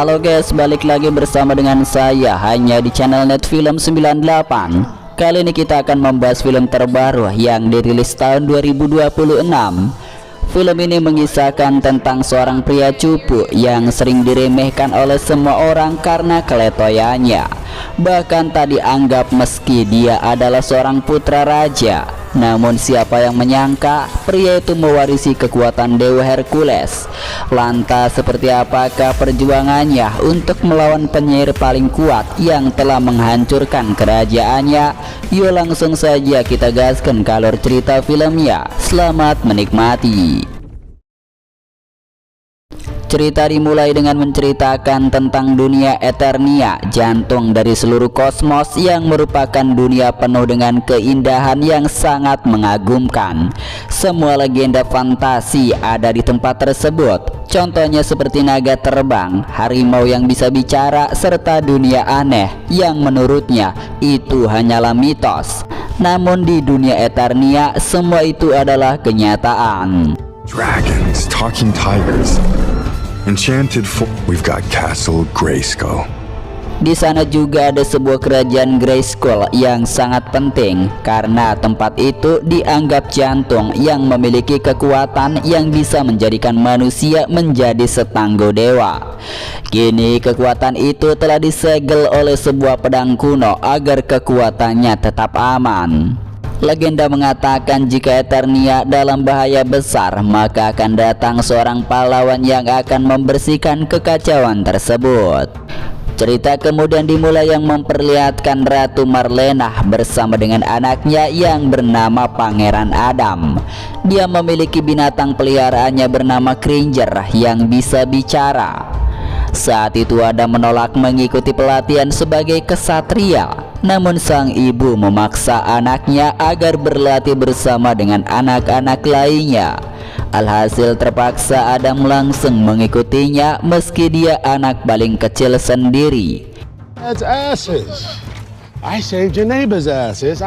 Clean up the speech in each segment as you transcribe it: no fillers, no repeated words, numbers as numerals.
Halo guys, balik lagi bersama dengan saya hanya di channel Net Film 98. Kali ini kita akan membahas film terbaru yang dirilis tahun 2026. Film ini mengisahkan tentang seorang pria cupu yang sering diremehkan oleh semua orang karena keletoyannya. Bahkan tak dianggap meski dia adalah seorang putra raja. Namun siapa yang menyangka pria itu mewarisi kekuatan Dewa Hercules. Lantas seperti apakah perjuangannya untuk melawan penyihir paling kuat yang telah menghancurkan kerajaannya? Yuk langsung saja kita gaskan ke alur cerita filmnya. Selamat menikmati. Cerita dimulai dengan menceritakan tentang dunia Eternia, jantung dari seluruh kosmos yang merupakan dunia penuh dengan keindahan yang sangat mengagumkan. Semua legenda fantasi ada di tempat tersebut. Contohnya seperti naga terbang, harimau yang bisa bicara, serta dunia aneh yang menurutnya itu hanyalah mitos. Namun di dunia Eternia semua itu adalah kenyataan. Dragons, talking tigers. Enchanted we've got Castle Grayskull. Di sana juga ada sebuah kerajaan Grayskull yang sangat penting karena tempat itu dianggap jantung yang memiliki kekuatan yang bisa menjadikan manusia menjadi setangguh dewa. Kini kekuatan itu telah disegel oleh sebuah pedang kuno agar kekuatannya tetap aman. Legenda mengatakan jika Eternia dalam bahaya besar, maka akan datang seorang pahlawan yang akan membersihkan kekacauan tersebut. Cerita kemudian dimulai yang memperlihatkan Ratu Marlena bersama dengan anaknya yang bernama Pangeran Adam. Dia memiliki binatang peliharaannya bernama Cringer yang bisa bicara. Saat itu Adam menolak mengikuti pelatihan sebagai kesatria. Namun sang ibu memaksa anaknya agar berlatih bersama dengan anak-anak lainnya. Alhasil terpaksa Adam langsung mengikutinya meski dia anak paling kecil sendiri. That's asses. I saved your neighbor's asses.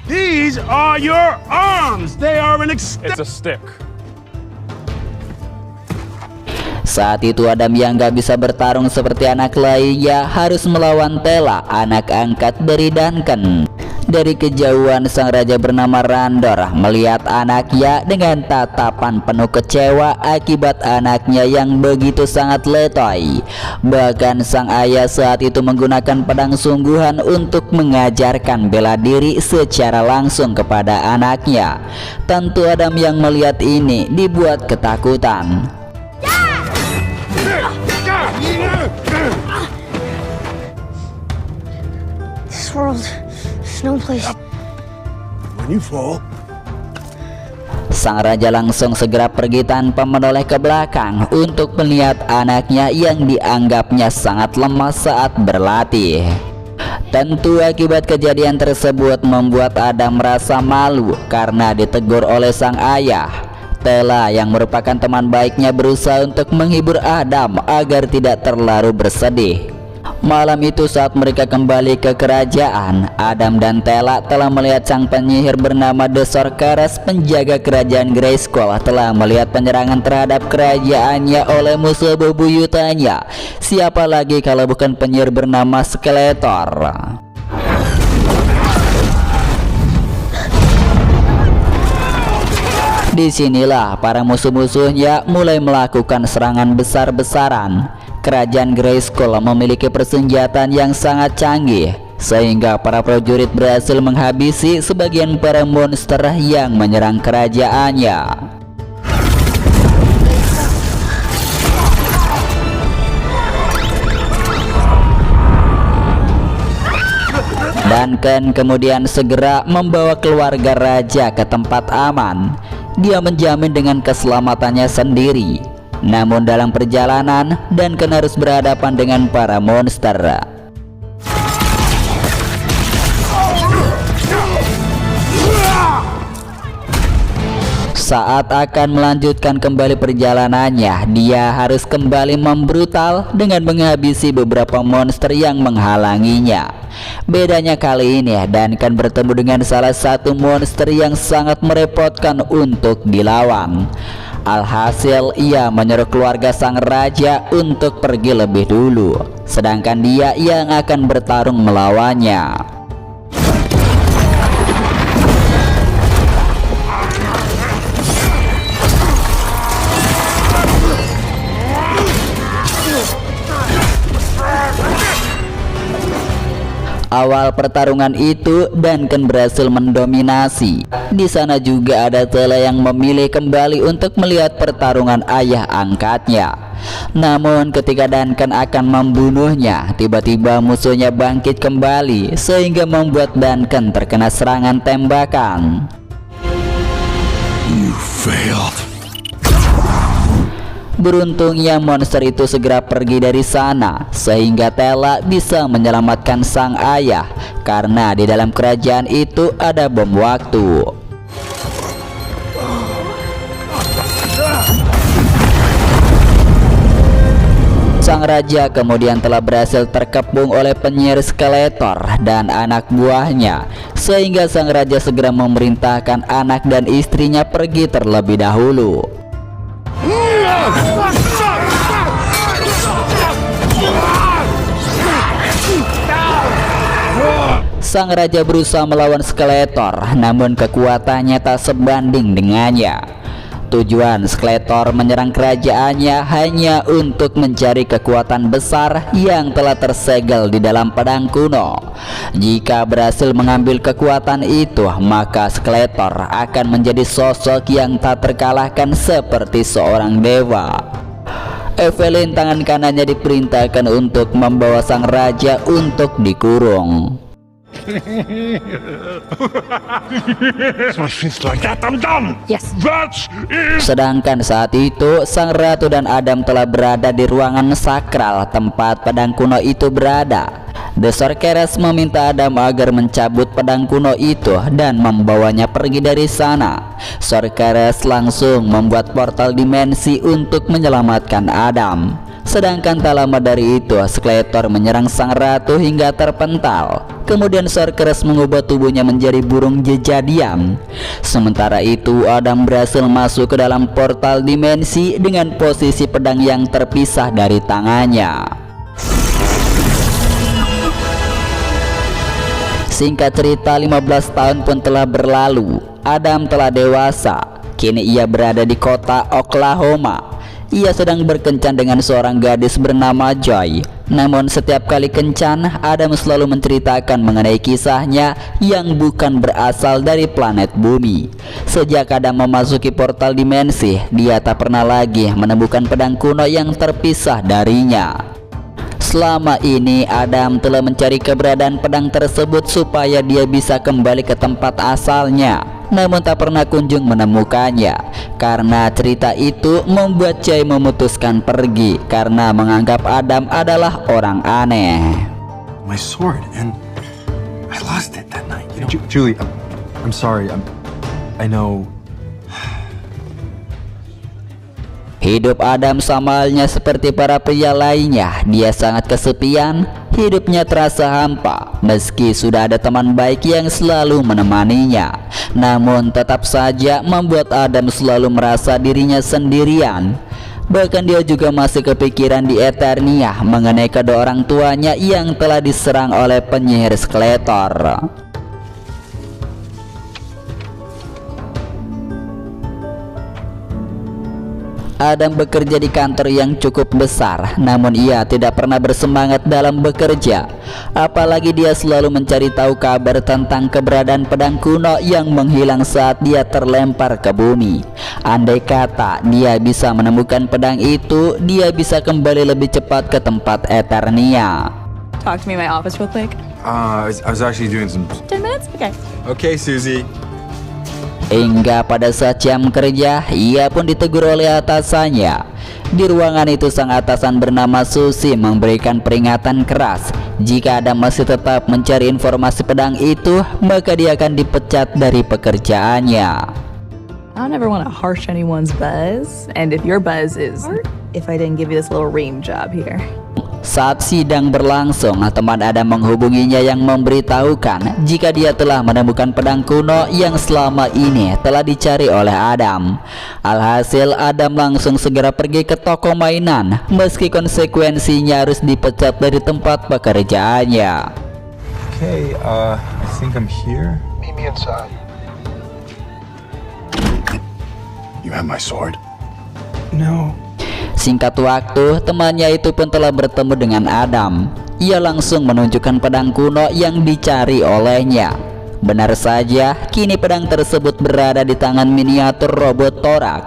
These are your arms. They are it's a stick. Saat itu Adam yang gak bisa bertarung seperti anak lainnya harus melawan Tela, anak angkat dari Duncan. Dari kejauhan sang raja bernama Randor melihat anaknya dengan tatapan penuh kecewa akibat anaknya yang begitu sangat letoy. Bahkan sang ayah saat itu menggunakan pedang sungguhan untuk mengajarkan bela diri secara langsung kepada anaknya. Tentu Adam yang melihat ini dibuat ketakutan. This world is no place. When you fall. Sang raja langsung segera pergi tanpa menoleh ke belakang untuk melihat anaknya yang dianggapnya sangat lemah saat berlatih. Tentu akibat kejadian tersebut membuat Adam merasa malu karena ditegur oleh sang ayah. Tela yang merupakan teman baiknya berusaha untuk menghibur Adam agar tidak terlalu bersedih. Malam itu saat mereka kembali ke kerajaan, Adam dan Tela telah melihat sang penyihir bernama The Sorceress, penjaga kerajaan Grayskull, telah melihat penyerangan terhadap kerajaannya oleh musuh bebuyutannya. Siapa lagi kalau bukan penyihir bernama Skeletor. Disinilah para musuh-musuhnya mulai melakukan serangan besar-besaran. Kerajaan Grayskull memiliki persenjataan yang sangat canggih, sehingga para prajurit berhasil menghabisi sebagian para monster yang menyerang kerajaannya. Duncan kemudian segera membawa keluarga raja ke tempat aman. Dia menjamin dengan keselamatannya sendiri. Namun dalam perjalanan, Duncan harus berhadapan dengan para monster. Saat akan melanjutkan kembali perjalanannya, dia harus kembali membrutal dengan menghabisi beberapa monster yang menghalanginya. Bedanya kali ini, Duncan bertemu dengan salah satu monster yang sangat merepotkan untuk dilawan. Alhasil ia menyuruh keluarga sang raja untuk pergi lebih dulu, sedangkan dia yang akan bertarung melawannya. Awal pertarungan itu Duncan berhasil mendominasi. Di sana juga ada Tela yang memilih kembali untuk melihat pertarungan ayah angkatnya. Namun ketika Duncan akan membunuhnya, tiba-tiba musuhnya bangkit kembali sehingga membuat Duncan terkena serangan tembakan. You failed. Beruntungnya monster itu segera pergi dari sana sehingga Tela bisa menyelamatkan sang ayah karena di dalam kerajaan itu ada bom waktu. Sang raja kemudian telah berhasil terkepung oleh penyihir Skeletor dan anak buahnya, sehingga sang raja segera memerintahkan anak dan istrinya pergi terlebih dahulu. Sang raja berusaha melawan Skeletor, namun kekuatannya tak sebanding dengannya. Tujuan Skeletor menyerang kerajaannya hanya untuk mencari kekuatan besar yang telah tersegel di dalam pedang kuno. Jika berhasil mengambil kekuatan itu, maka Skeletor akan menjadi sosok yang tak terkalahkan seperti seorang dewa. Evelyn tangan kanannya diperintahkan untuk membawa sang raja untuk dikurung. Yes. Sedangkan saat itu sang ratu dan Adam telah berada di ruangan sakral tempat pedang kuno itu berada. The Sorceress meminta Adam agar mencabut pedang kuno itu dan membawanya pergi dari sana. Sorceress langsung membuat portal dimensi untuk menyelamatkan Adam. Sedangkan tak lama dari itu, Skeletor menyerang sang ratu hingga terpental. Kemudian Sorceress mengubah tubuhnya menjadi burung jejadian. Sementara itu, Adam berhasil masuk ke dalam portal dimensi dengan posisi pedang yang terpisah dari tangannya. Singkat cerita, 15 tahun pun telah berlalu. Adam telah dewasa. Kini ia berada di kota Oklahoma. Ia sedang berkencan dengan seorang gadis bernama Joy. Namun setiap kali kencan, Adam selalu menceritakan mengenai kisahnya yang bukan berasal dari planet bumi. Sejak Adam memasuki portal dimensi, dia tak pernah lagi menemukan pedang kuno yang terpisah darinya. Selama ini Adam telah mencari keberadaan pedang tersebut supaya dia bisa kembali ke tempat asalnya, namun tak pernah kunjung menemukannya. Karena cerita itu membuat Joy memutuskan pergi karena menganggap Adam adalah orang aneh. My sword, and I lost it that night. You know, Julie, I'm sorry. I know. Hidup Adam sama halnya seperti para pria lainnya. Dia sangat kesepian, hidupnya terasa hampa. Meski sudah ada teman baik yang selalu menemaninya, namun tetap saja membuat Adam selalu merasa dirinya sendirian. Bahkan dia juga masih kepikiran di Eternia mengenai kedua orang tuanya yang telah diserang oleh penyihir Skeletor. Adam bekerja di kantor yang cukup besar, namun ia tidak pernah bersemangat dalam bekerja. Apalagi dia selalu mencari tahu kabar tentang keberadaan pedang kuno yang menghilang saat dia terlempar ke bumi. Andai kata dia bisa menemukan pedang itu, dia bisa kembali lebih cepat ke tempat Eternia. Talk to me in my office real quick. I was actually doing some. 10 minutes? Okay. Okay, Susie. Hingga pada saat jam kerja, ia pun ditegur oleh atasannya. Di ruangan itu sang atasan bernama Susie memberikan peringatan keras. Jika Adam masih tetap mencari informasi pedang itu, maka dia akan dipecat dari pekerjaannya. I don't ever want to harsh anyone's buzz, and if your buzz is if I didn't give you this little ream job here. Saat sidang berlangsung, teman Adam menghubunginya yang memberitahukan jika dia telah menemukan pedang kuno yang selama ini telah dicari oleh Adam. Alhasil Adam langsung segera pergi ke toko mainan meski konsekuensinya harus dipecat dari tempat pekerjaannya. Okay, I think I'm here. Meet me inside. You have my sword? No. Singkat waktu, temannya itu pun telah bertemu dengan Adam. Ia langsung menunjukkan pedang kuno yang dicari olehnya. Benar saja, kini pedang tersebut berada di tangan miniatur robot Torak.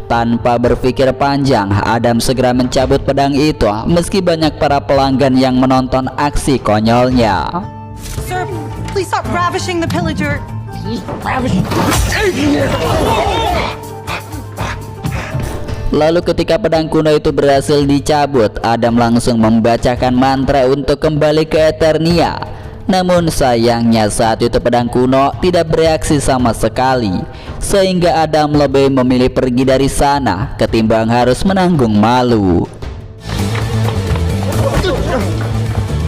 Tanpa berpikir panjang, Adam segera mencabut pedang itu meski banyak para pelanggan yang menonton aksi konyolnya. Sir, please stop ravishing the pillager. Lalu ketika pedang kuno itu berhasil dicabut, Adam langsung membacakan mantra untuk kembali ke Eternia. Namun sayangnya saat itu pedang kuno tidak bereaksi sama sekali, sehingga Adam lebih memilih pergi dari sana ketimbang harus menanggung malu.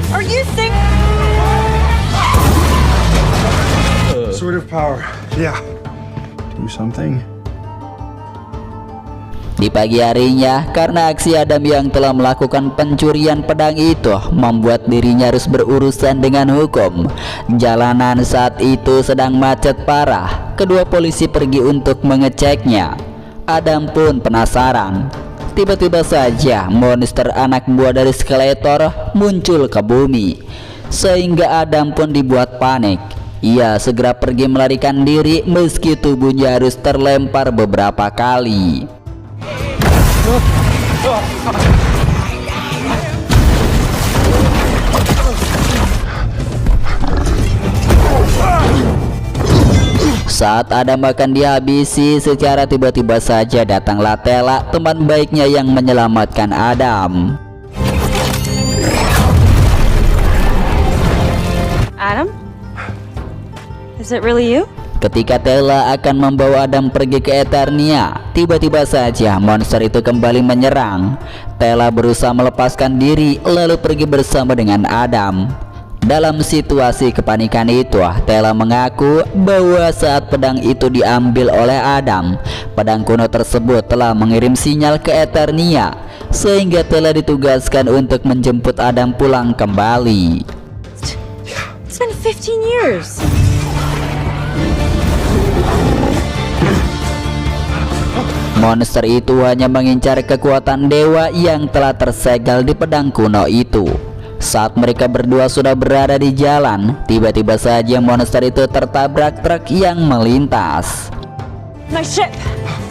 Are you sick? Sword of power. Yeah. Do something. Di pagi harinya, karena aksi Adam yang telah melakukan pencurian pedang itu membuat dirinya harus berurusan dengan hukum. Jalanan saat itu sedang macet parah. Kedua polisi pergi untuk mengeceknya. Adam pun penasaran. Tiba-tiba saja monster anak buah dari Skeletor muncul ke bumi, sehingga Adam pun dibuat panik. Ia segera pergi melarikan diri meski tubuhnya harus terlempar beberapa kali. Saat Adam akan dihabisi, secara tiba-tiba saja datanglah Tela, teman baiknya yang menyelamatkan Adam. Adam? Is it really you? Ketika Tela akan membawa Adam pergi ke Eternia, tiba-tiba saja monster itu kembali menyerang. Tela berusaha melepaskan diri lalu pergi bersama dengan Adam. Dalam situasi kepanikan itu, Tela mengaku bahwa saat pedang itu diambil oleh Adam, pedang kuno tersebut telah mengirim sinyal ke Eternia, sehingga Tela ditugaskan untuk menjemput Adam pulang kembali. It's been 15 years. Monster itu hanya mengincar kekuatan dewa yang telah tersegel di pedang kuno itu. Saat mereka berdua sudah berada di jalan, tiba-tiba saja monster itu tertabrak truk yang melintas. My ship!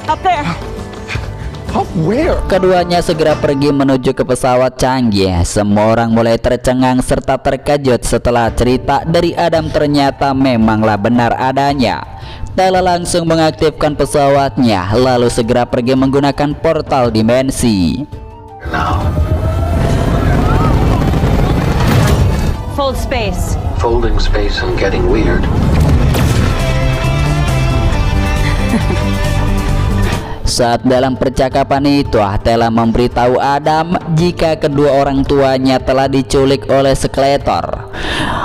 Up there! Up where? Keduanya segera pergi menuju ke pesawat canggih. Semua orang mulai tercengang serta terkejut setelah cerita dari Adam ternyata memanglah benar adanya. Tela langsung mengaktifkan pesawatnya lalu segera pergi menggunakan portal dimensi. Fold space. Folding space and getting weird. Saat dalam percakapan itu, Tela memberitahu Adam jika kedua orang tuanya telah diculik oleh Skeletor.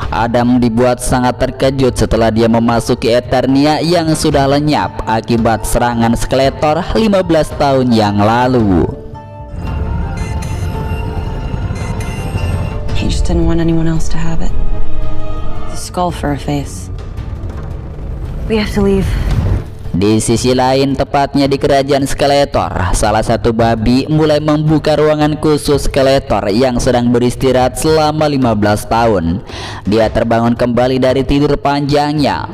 Adam dibuat sangat terkejut setelah dia memasuki Eternia yang sudah lenyap akibat serangan Skeletor 15 tahun yang lalu. He just didn't want anyone else to have it. The skull for a face. We have to leave. Di sisi lain, tepatnya di kerajaan Skeletor, salah satu babi mulai membuka ruangan khusus Skeletor yang sedang beristirahat selama 15 tahun. Dia terbangun kembali dari tidur panjangnya.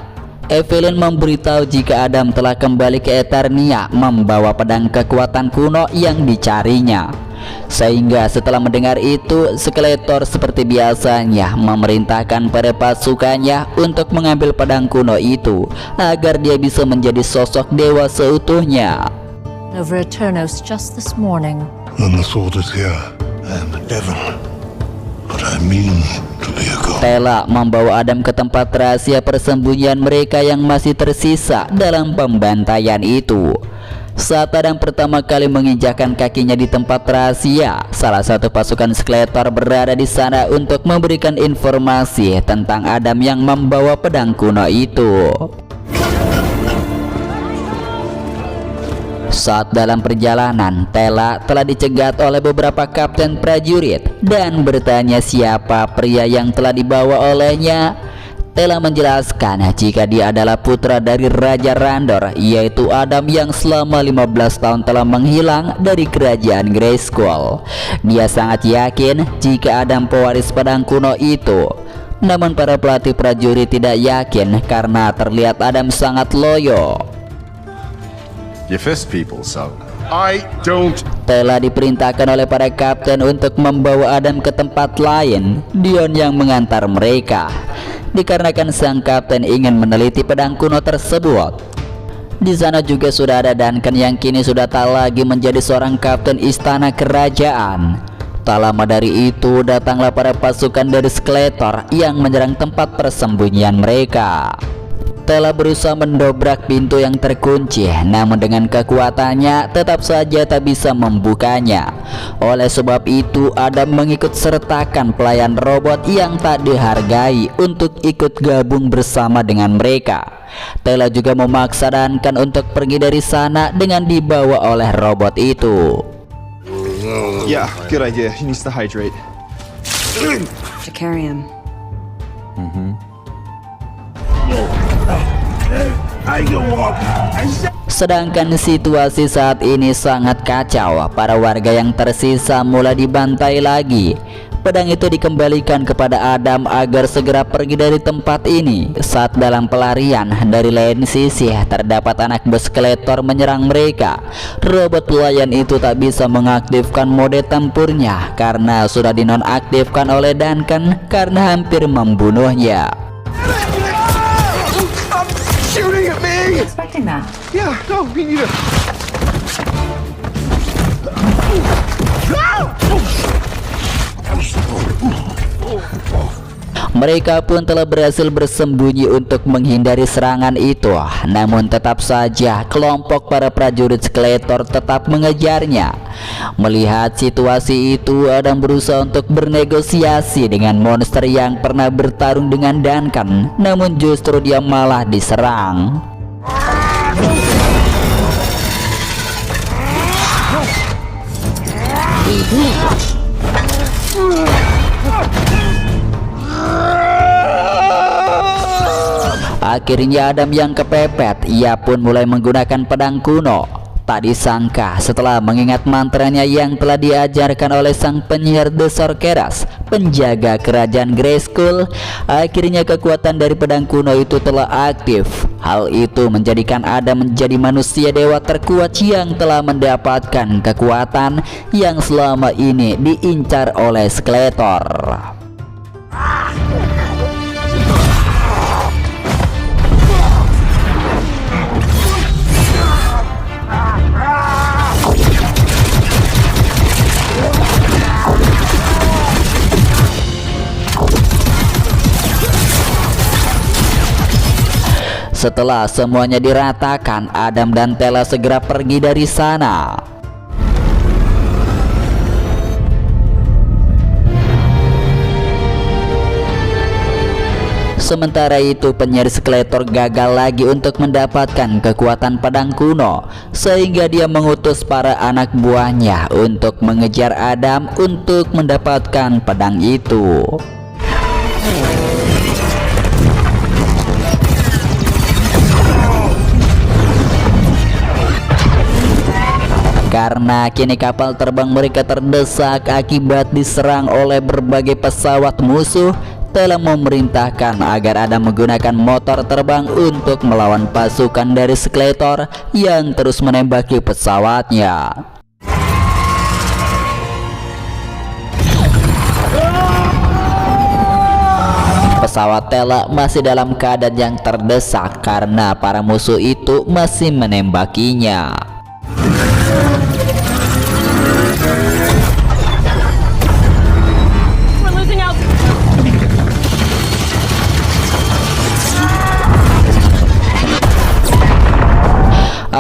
Evelyn memberitahu jika Adam telah kembali ke Eternia membawa pedang kekuatan kuno yang dicarinya. Sehingga setelah mendengar itu, Skeletor seperti biasanya memerintahkan para pasukannya untuk mengambil pedang kuno itu agar dia bisa menjadi sosok dewa seutuhnya. Over Eternos just this morning. Then the sword is here. I am the devil, but I mean to be a god. Tela membawa Adam ke tempat rahasia persembunyian mereka yang masih tersisa dalam pembantaian itu. Saat Adam pertama kali menginjakkan kakinya di tempat rahasia, salah satu pasukan Skeletor berada di sana untuk memberikan informasi tentang Adam yang membawa pedang kuno itu. Saat dalam perjalanan, Tela telah dicegat oleh beberapa kapten prajurit dan bertanya siapa pria yang telah dibawa olehnya. Tela menjelaskan jika dia adalah putra dari Raja Randor, yaitu Adam yang selama 15 tahun telah menghilang dari kerajaan Grayskull. Dia sangat yakin jika Adam pewaris pedang kuno itu. Namun para pelatih prajurit tidak yakin karena terlihat Adam sangat loyo. You fist people, so I don't. Tela diperintahkan oleh para kapten untuk membawa Adam ke tempat lain. Dion yang mengantar mereka, dikarenakan sang kapten ingin meneliti pedang kuno tersebut. Di sana juga sudah ada Duncan yang kini sudah tak lagi menjadi seorang kapten istana kerajaan. Tak lama dari itu datanglah para pasukan dari Skeletor yang menyerang tempat persembunyian mereka. Tela berusaha mendobrak pintu yang terkunci, namun dengan kekuatannya tetap saja tak bisa membukanya. Oleh sebab itu Adam mengikut sertakan pelayan robot yang tak dihargai untuk ikut gabung bersama dengan mereka. Tela juga memaksa Duncan untuk pergi dari sana dengan dibawa oleh robot itu. Yeah, good idea. He needs to hydrate. To carry him. Sedangkan situasi saat ini sangat kacau. Para warga yang tersisa mulai dibantai lagi. Pedang itu dikembalikan kepada Adam agar segera pergi dari tempat ini. Saat dalam pelarian, dari lain sisi terdapat anak bos Skeletor menyerang mereka. Robot pelayan itu tak bisa mengaktifkan mode tempurnya karena sudah dinonaktifkan oleh Duncan karena hampir membunuhnya. Shooting at me! Expecting that. Yeah, no, me neither. Mereka pun telah berhasil bersembunyi untuk menghindari serangan itu. Namun tetap saja kelompok para prajurit Skeletor tetap mengejarnya. Melihat situasi itu, Adam berusaha untuk bernegosiasi dengan monster yang pernah bertarung dengan Duncan. Namun justru dia malah diserang. Akhirnya Adam yang kepepet, ia pun mulai menggunakan pedang kuno. Tak disangka setelah mengingat mantranya yang telah diajarkan oleh sang penyihir The Sorceress, penjaga kerajaan Grayskull, akhirnya kekuatan dari pedang kuno itu telah aktif. Hal itu menjadikan Adam menjadi manusia dewa terkuat yang telah mendapatkan kekuatan yang selama ini diincar oleh Skeletor. Setelah semuanya diratakan, Adam dan Tela segera pergi dari sana. Sementara itu penyihir Skeletor gagal lagi untuk mendapatkan kekuatan pedang kuno, sehingga dia mengutus para anak buahnya untuk mengejar Adam untuk mendapatkan pedang itu. Karena kini kapal terbang mereka terdesak akibat diserang oleh berbagai pesawat musuh, Tela memerintahkan agar Adam menggunakan motor terbang untuk melawan pasukan dari Skeletor yang terus menembaki pesawatnya. Pesawat Tela masih dalam keadaan yang terdesak karena para musuh itu masih menembakinya.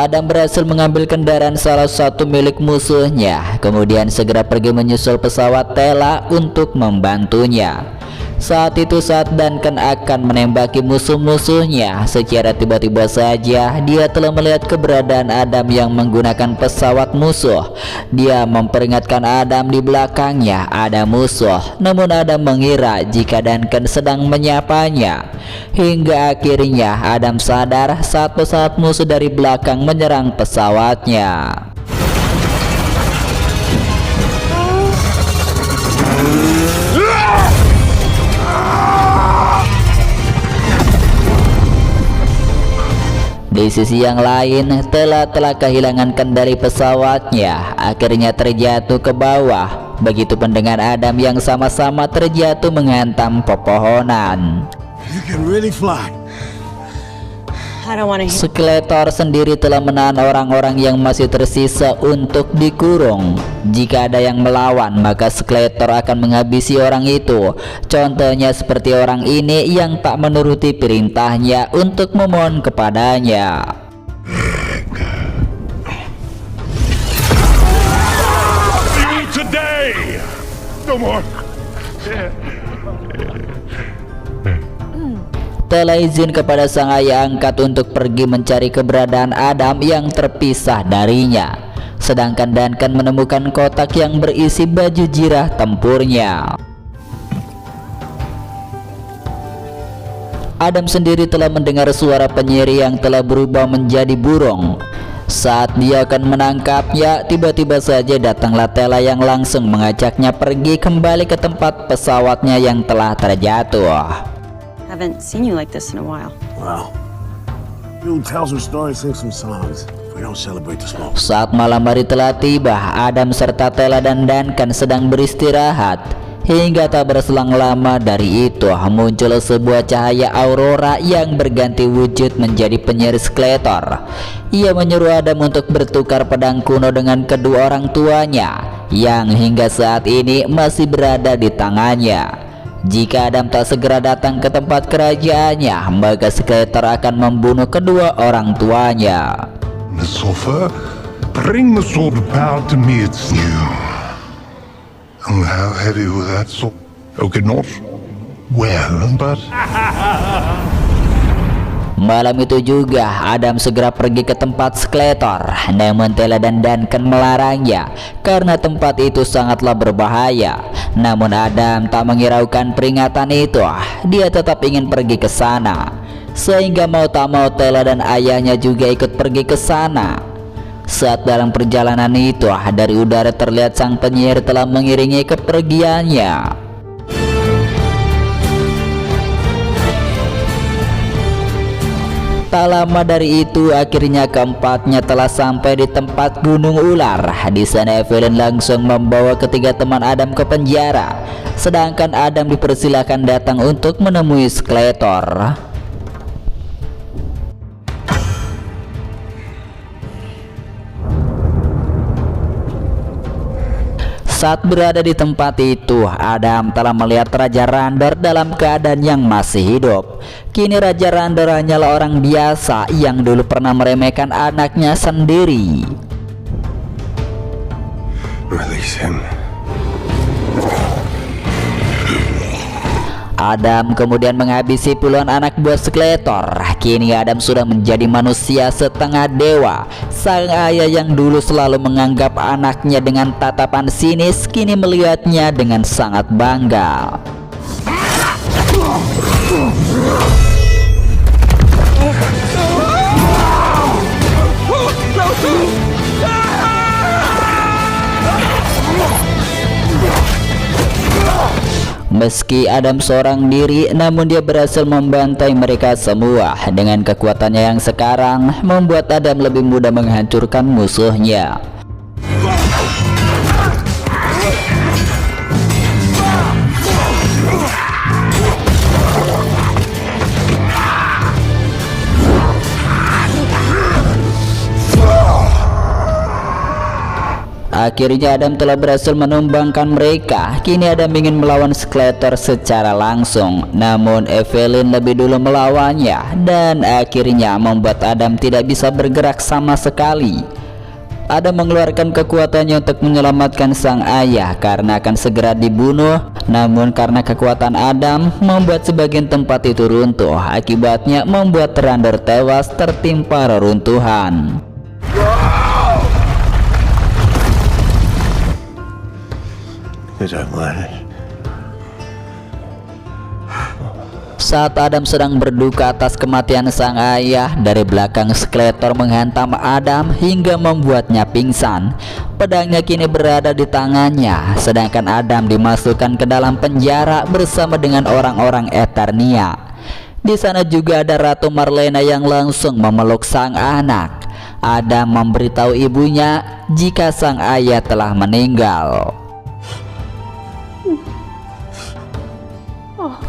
Adam berhasil mengambil kendaraan salah satu milik musuhnya, kemudian segera pergi menyusul pesawat Tela untuk membantunya. Saat itu saat Duncan akan menembaki musuh-musuhnya, secara tiba-tiba saja dia telah melihat keberadaan Adam yang menggunakan pesawat musuh. Dia memperingatkan Adam di belakangnya ada musuh, namun Adam mengira jika Duncan sedang menyapanya. Hingga akhirnya Adam sadar saat pesawat musuh dari belakang menyerang pesawatnya. Di sisi yang lain, telah kehilangan kendali pesawatnya, akhirnya terjatuh ke bawah. Begitupun dengan Adam yang sama-sama terjatuh menghantam pepohonan. You can really fly. I don't want to hear. Skeletor sendiri telah menahan orang-orang yang masih tersisa untuk dikurung. Jika ada yang melawan, maka Skeletor akan menghabisi orang itu. Contohnya seperti orang ini yang tak menuruti perintahnya untuk memohon kepadanya. You today! No more! Telah izin kepada sang ayah angkat untuk pergi mencari keberadaan Adam yang terpisah darinya. Sedangkan Duncan menemukan kotak yang berisi baju jirah tempurnya. Adam sendiri telah mendengar suara penyihir yang telah berubah menjadi burung. Saat dia akan menangkapnya, tiba-tiba saja datanglah Tela yang langsung mengajaknya pergi kembali ke tempat pesawatnya yang telah terjatuh. Haven't seen you like this in a while. Well, you tell some stories, sing some songs. We don't celebrate the smoke. Saat malam hari telah tiba, Adam serta Tela dan Duncan sedang beristirahat. Hingga tak berselang lama dari itu muncul sebuah cahaya aurora yang berganti wujud menjadi penyihir Skeletor. Ia menyuruh Adam untuk bertukar pedang kuno dengan kedua orang tuanya yang hingga saat ini masih berada di tangannya. Jika Adam tak segera datang ke tempat kerajaannya, maka Skeletor akan membunuh kedua orang tuanya. The sofa, bring the sword of power to me, it's new. And how heavy will that sword? Okay, not well, but... Malam itu juga Adam segera pergi ke tempat Skeletor, namun Tela dan Duncan melarangnya karena tempat itu sangatlah berbahaya. Namun Adam tak menghiraukan peringatan itu, dia tetap ingin pergi ke sana. Sehingga mau tak mau Tela dan ayahnya juga ikut pergi ke sana. Saat dalam perjalanan itu, dari udara terlihat sang penyihir telah mengiringi kepergiannya. Tak lama dari itu, akhirnya keempatnya telah sampai di tempat Gunung Ular. Di sana Evelyn langsung membawa ketiga teman Adam ke penjara, sedangkan Adam dipersilakan datang untuk menemui Skeletor. Saat berada di tempat itu, Adam telah melihat Raja Randor dalam keadaan yang masih hidup. Kini Raja Randor hanyalah orang biasa yang dulu pernah meremehkan anaknya sendiri. Release him. Adam kemudian menghabisi puluhan anak buah Skeletor. Kini Adam sudah menjadi manusia setengah dewa. Sang ayah yang dulu selalu menganggap anaknya dengan tatapan sinis, kini melihatnya dengan sangat bangga. Meski Adam seorang diri, namun dia berhasil membantai mereka semua. Dengan kekuatannya yang sekarang, membuat Adam lebih mudah menghancurkan musuhnya. Akhirnya Adam telah berhasil menumbangkan mereka. Kini Adam ingin melawan Skeletor secara langsung, namun Evelyn lebih dulu melawannya dan akhirnya membuat Adam tidak bisa bergerak sama sekali. Adam mengeluarkan kekuatannya untuk menyelamatkan sang ayah karena akan segera dibunuh, namun karena kekuatan Adam membuat sebagian tempat itu runtuh. Akibatnya membuat Randor tewas tertimpa reruntuhan. Saat Adam sedang berduka atas kematian sang ayah, dari belakang Skeletor menghantam Adam hingga membuatnya pingsan. Pedangnya kini berada di tangannya, sedangkan Adam dimasukkan ke dalam penjara bersama dengan orang-orang Eternia. Di sana juga ada Ratu Marlena yang langsung memeluk sang anak. Adam memberitahu ibunya jika sang ayah telah meninggal.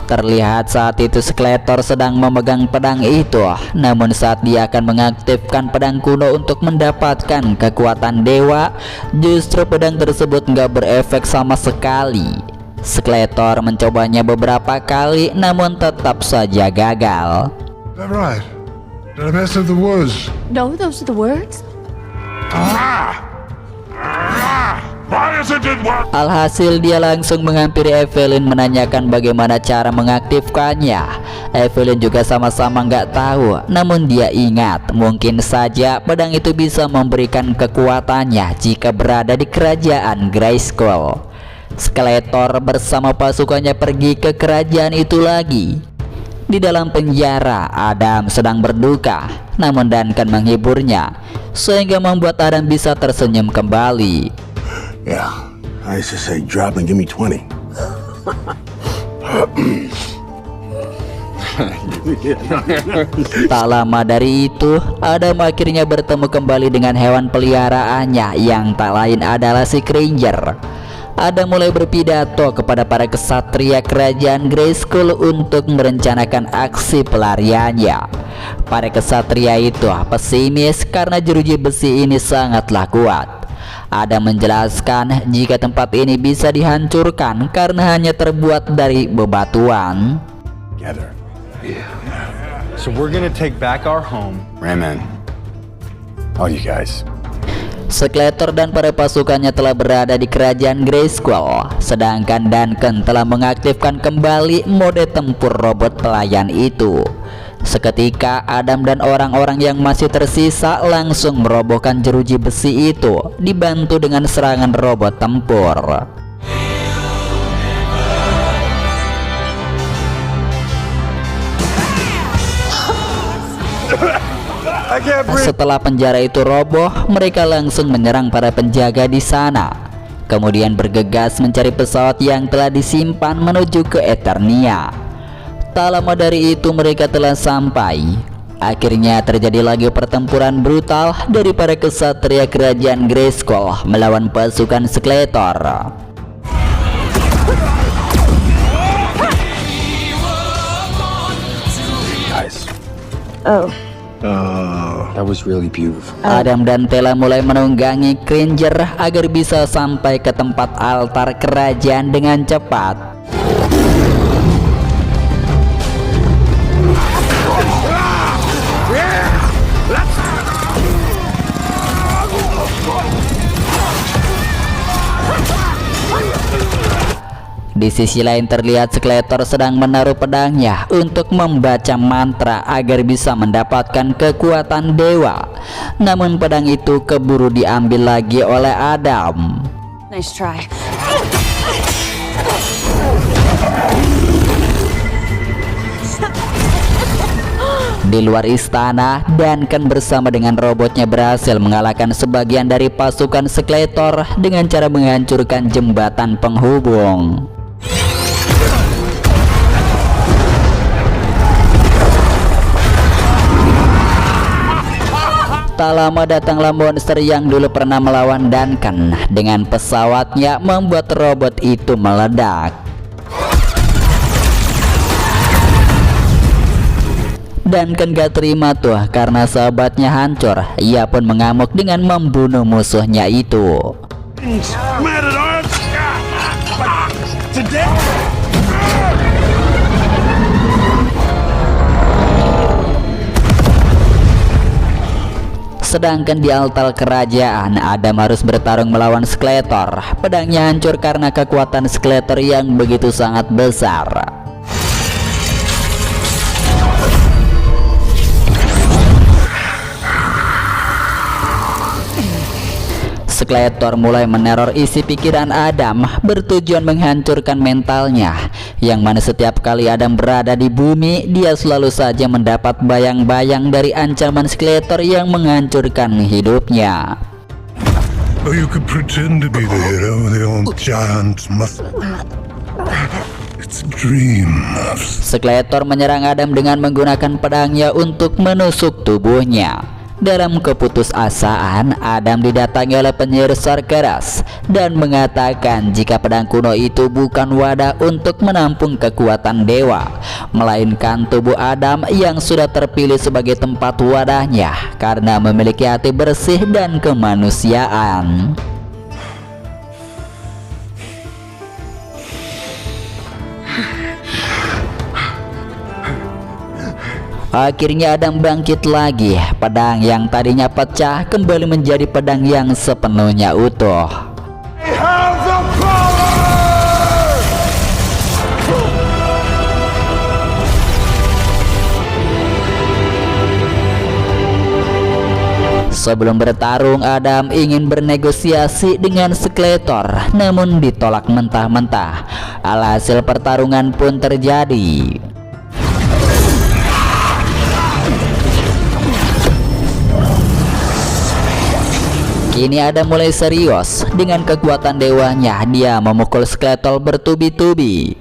Terlihat saat itu Skeletor sedang memegang pedang itu, namun saat dia akan mengaktifkan pedang kuno untuk mendapatkan kekuatan dewa, justru pedang tersebut nggak berefek sama sekali. Skeletor mencobanya beberapa kali, namun tetap saja gagal. Is that right? Did I mess up the words? No, those are the words. Why isn't it work? Alhasil dia langsung menghampiri Evelyn menanyakan bagaimana cara mengaktifkannya. Evelyn juga sama-sama nggak tahu, namun dia ingat mungkin saja pedang itu bisa memberikan kekuatannya jika berada di kerajaan Grayskull. Skeletor bersama pasukannya pergi ke kerajaan itu lagi. Di dalam penjara, Adam sedang berduka, namun Duncan menghiburnya sehingga membuat Adam bisa tersenyum kembali. Yeah, I used to say drop and give me 20. Tak lama dari itu, Adam akhirnya bertemu kembali dengan hewan peliharaannya yang tak lain adalah si Cringer. Adam mulai berpidato kepada para kesatria kerajaan Grayskull untuk merencanakan aksi pelariannya. Para kesatria itu pesimis karena jeruji besi ini sangatlah kuat. Adam menjelaskan jika tempat ini bisa dihancurkan karena hanya terbuat dari bebatuan. Together. So we're gonna take back our home. Rayman, all you guys. Skeletor dan para pasukannya telah berada di kerajaan Grayskull, sedangkan Duncan telah mengaktifkan kembali mode tempur robot pelayan itu. Seketika Adam dan orang-orang yang masih tersisa langsung merobohkan jeruji besi itu, dibantu dengan serangan robot tempur. Setelah penjara itu roboh, mereka langsung menyerang para penjaga di sana. Kemudian bergegas mencari pesawat yang telah disimpan menuju ke Eternia. Tak lama dari itu mereka telah sampai. Akhirnya terjadi lagi pertempuran brutal dari para kesatria kerajaan Grayskull melawan pasukan Skeletor. Guys. Oh. That was really beautiful. Adam dan Tela mulai menunggangi Cringer agar bisa sampai ke tempat altar kerajaan dengan cepat. Di sisi lain terlihat Skeletor sedang menaruh pedangnya untuk membaca mantra agar bisa mendapatkan kekuatan dewa. Namun pedang itu keburu diambil lagi oleh Adam. Nice try. Di luar istana, Duncan bersama dengan robotnya berhasil mengalahkan sebagian dari pasukan Skeletor dengan cara menghancurkan jembatan penghubung. Tak lama datanglah monster yang dulu pernah melawan Duncan. Dengan pesawatnya membuat robot itu meledak. Duncan gak terima tuh karena sahabatnya hancur. Ia pun mengamuk dengan membunuh musuhnya itu. Man at arms. Today. Sedangkan di altar kerajaan, Adam harus bertarung melawan Skeletor. Pedangnya hancur karena kekuatan Skeletor yang begitu sangat besar. Skeletor mulai meneror isi pikiran Adam, bertujuan menghancurkan mentalnya, yang mana setiap kali Adam berada di bumi, dia selalu saja mendapat bayang-bayang dari ancaman Skeletor yang menghancurkan hidupnya. Oh, you could pretend to be the hero, the old giant must. It's a dream. Skeletor menyerang Adam dengan menggunakan pedangnya untuk menusuk tubuhnya. Dalam keputusasaan, Adam didatangi oleh penyihir Sorceress dan mengatakan jika pedang kuno itu bukan wadah untuk menampung kekuatan dewa, melainkan tubuh Adam yang sudah terpilih sebagai tempat wadahnya karena memiliki hati bersih dan kemanusiaan. Akhirnya Adam bangkit lagi. Pedang yang tadinya pecah kembali menjadi pedang yang sepenuhnya utuh. Sebelum bertarung, Adam ingin bernegosiasi dengan Skeletor, namun ditolak mentah-mentah. Alhasil pertarungan pun terjadi. Kini Adam mulai serius. Dengan kekuatan dewanya, dia memukul Skeletor bertubi-tubi.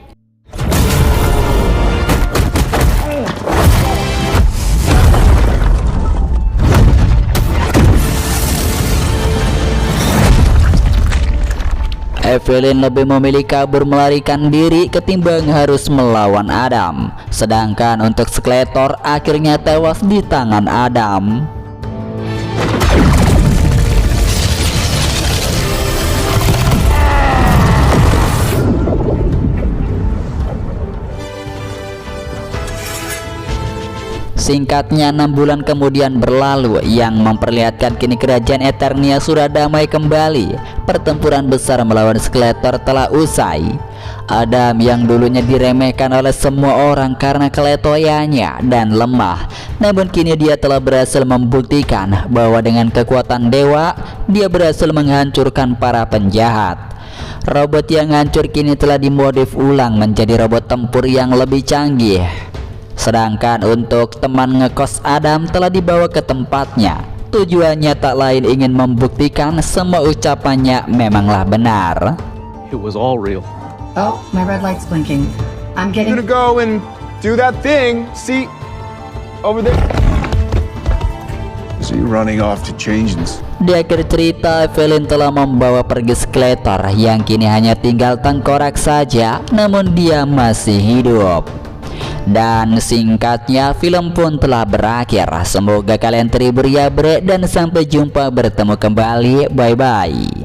Evelyn lebih memilih kabur melarikan diri ketimbang harus melawan Adam. Sedangkan untuk Skeletor akhirnya tewas di tangan Adam. Singkatnya 6 bulan kemudian berlalu, yang memperlihatkan kini kerajaan Eternia sudah damai kembali. Pertempuran besar melawan Skeletor telah usai. Adam yang dulunya diremehkan oleh semua orang karena keletoyannya dan lemah, namun kini dia telah berhasil membuktikan bahwa dengan kekuatan dewa, dia berhasil menghancurkan para penjahat. Robot yang hancur kini telah dimodif ulang menjadi robot tempur yang lebih canggih. Sedangkan untuk teman ngekos Adam telah dibawa ke tempatnya. Tujuannya tak lain ingin membuktikan semua ucapannya memanglah benar. It was all real. Oh, my red light's blinking. I'm You're getting... gonna go and do that thing. See? Over there. So you running off to change this? Di akhir cerita, Evelyn telah membawa pergi Skeletor yang kini hanya tinggal tengkorak saja, namun dia masih hidup. Dan singkatnya, film pun telah berakhir. Semoga kalian terhibur ya bre, dan sampai jumpa bertemu kembali. Bye bye.